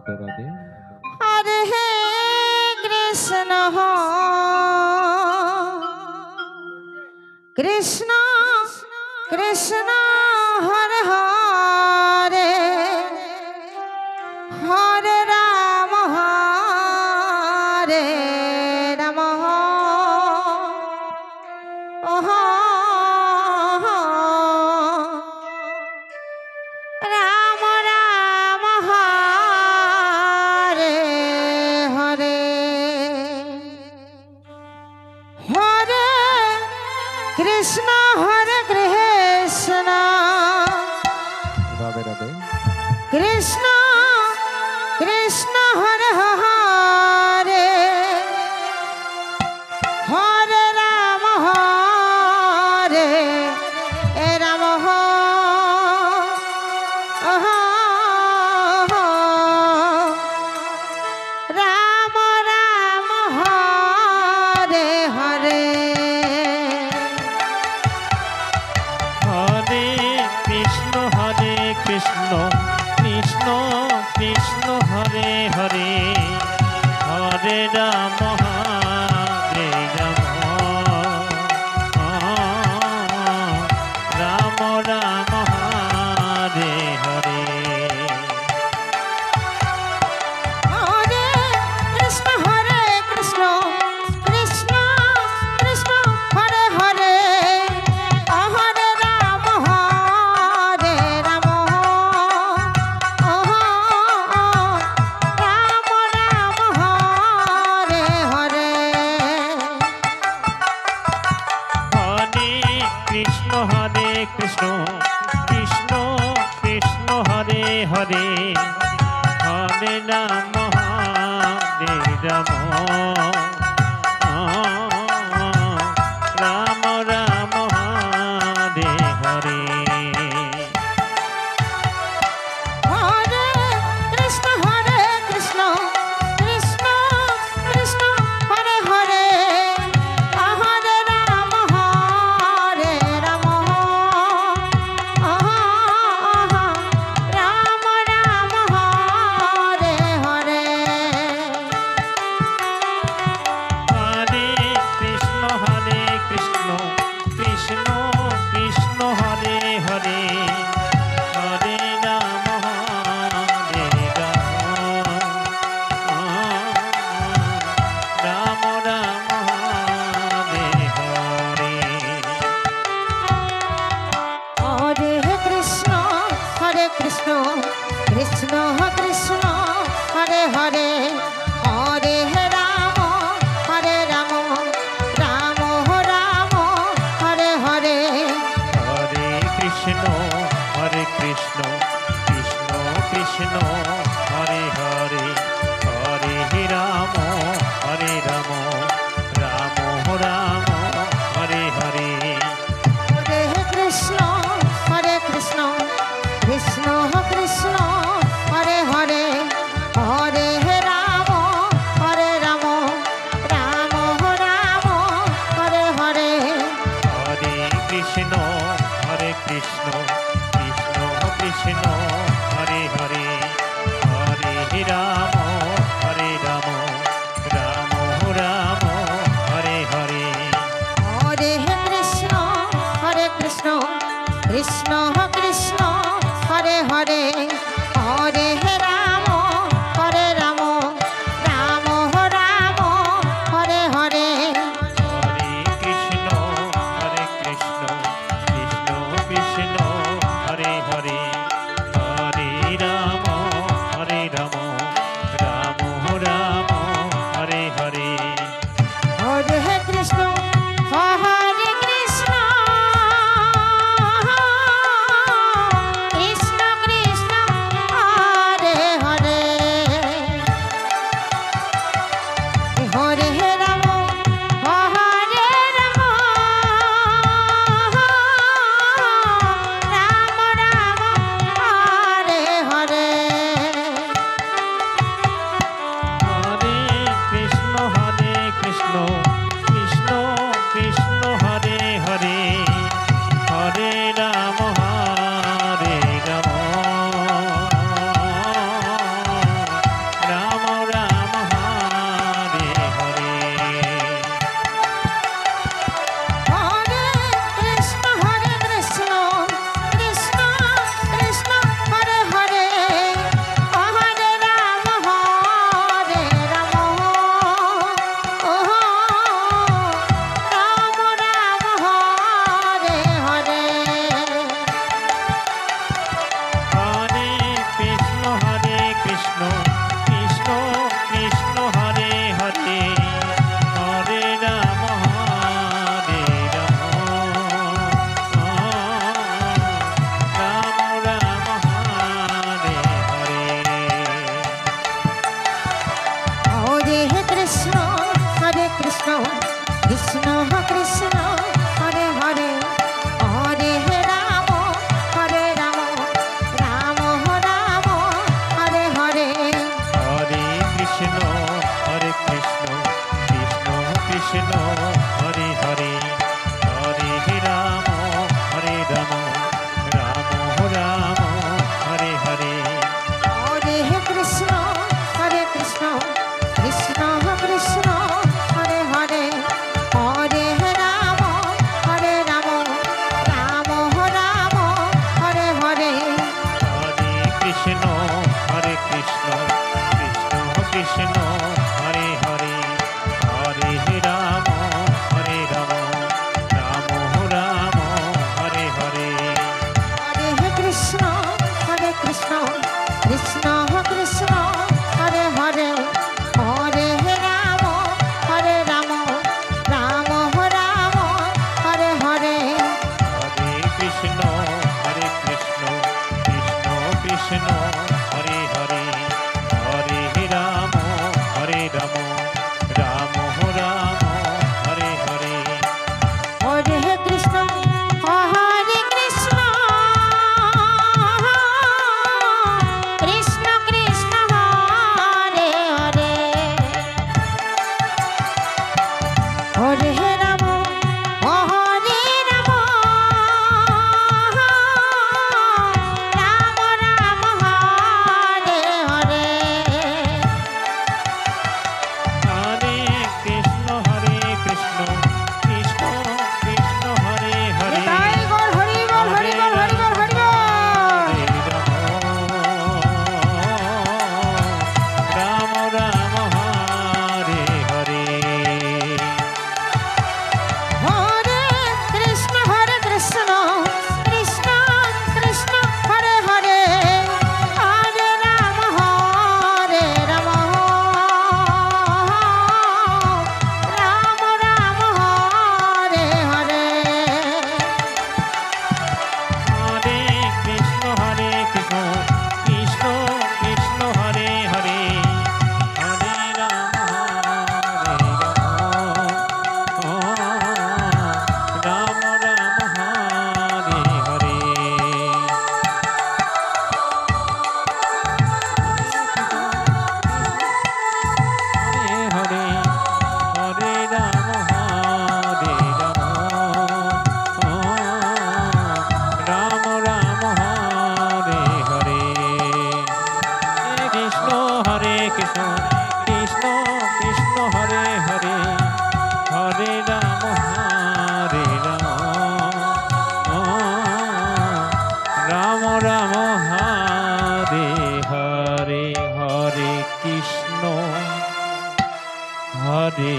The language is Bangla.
রাধে রাধে। হরে কৃষ্ণ কৃষ্ণ কৃষ্ণ হরে হরে হরে রাম ওহ রাম রাম হরে হরে হরে কৃষ্ণ রাধে রাধে। কৃষ্ণ কৃষ্ণ হরে হরে হরে রাম রাম রাম হরে হরে হরে কৃষ্ণ কৃষ্ণ কৃষ্ণ কৃষ্ণ হরে হরে হরে রাম রাম রাম রাম হরে হরে হরে কৃষ্ণ কৃষ্ণ কৃষ্ণ হরে হরে হরে রাম রাম রাম হরে হরে হরে কৃষ্ণ কৃষ্ণ কৃষ্ণ কৃষ্ণ হরে হরে হরে রাম রাম রাম রাম হরে হরে হরে কৃষ্ণ কৃষ্ণ কৃষ্ণ কৃষ্ণ হরে হরে হরে রাম রাম রাম হরে হরে হরে কৃষ্ণ কৃষ্ণ কৃষ্ণ কৃষ্ণ হরে হরে হরে রাম রাম রাম হরে হরে হরে কৃষ্ণ কৃষ্ণ কৃষ্ণ কৃষ্ণ হরে হরে হরে রাম রাম রাম হরে হরে হরে কৃষ্ণ কৃষ্ণ কৃষ্ণ কৃষ্ণ হরে হরে হরে রাম রাম রাম রাম হরে হরে হরে কৃষ্ণ কৃষ্ণ কৃষ্ণ কৃষ্ণ হরে হরে হরে রাম রাম রাম হরে হরে হরে কৃষ্ণ কৃষ্ণ কৃষ্ণ কৃষ্ণ হরে হরে হরে রাম রাম রাম রাম হরে হরে হরে কৃষ্ণ কৃষ্ণ কৃষ্ণ কৃষ্ণ হরে হরে হরে রাম রাম রাম হরে হরে হরে কৃষ্ণ কৃষ্ণ কৃষ্ণ কৃষ্ণ হরে হরে হরে রাম কৃষ্ণ হরে হরে হরে রাম রাম রাম হরে হরে হরে কৃষ্ণ কৃষ্ণ কৃষ্ণ কৃষ্ণ হরে হরে হরে রাম রাম রাম হরে হরে হরে কৃষ্ণ কৃষ্ণ কৃষ্ণ হরে হরে হরে রাম রাম রাম হরে হরে হরে কৃষ্ণ কৃষ্ণ কৃষ্ণ কৃষ্ণ হরে হরে হরে রাম হরে রাম রাম রাম হরে হরে হরে কৃষ্ণ কৃষ্ণ কৃষ্ণ কৃষ্ণ হরে হরে তাই গৌর হরি বল হরি বল হরি বল হরি বল রাম রাম হরে হরে হরে কৃষ্ণ কৃষ্ণ কৃষ্ণ হরে হরে হরে রাম রাম রাম হরে হরে হরে কৃষ্ণ কৃষ্ণ কৃষ্ণ কৃষ্ণ হরে হরে হরে রাম রাম হরে হরে হরে হরে হরে রাম রাম রাম হরে হরে কৃষ্ণ কৃষ্ণ কৃষ্ণ কৃষ্ণ হরে হরে হরে রাম রাম রাম হরে হরে হরে কৃষ্ণ হরে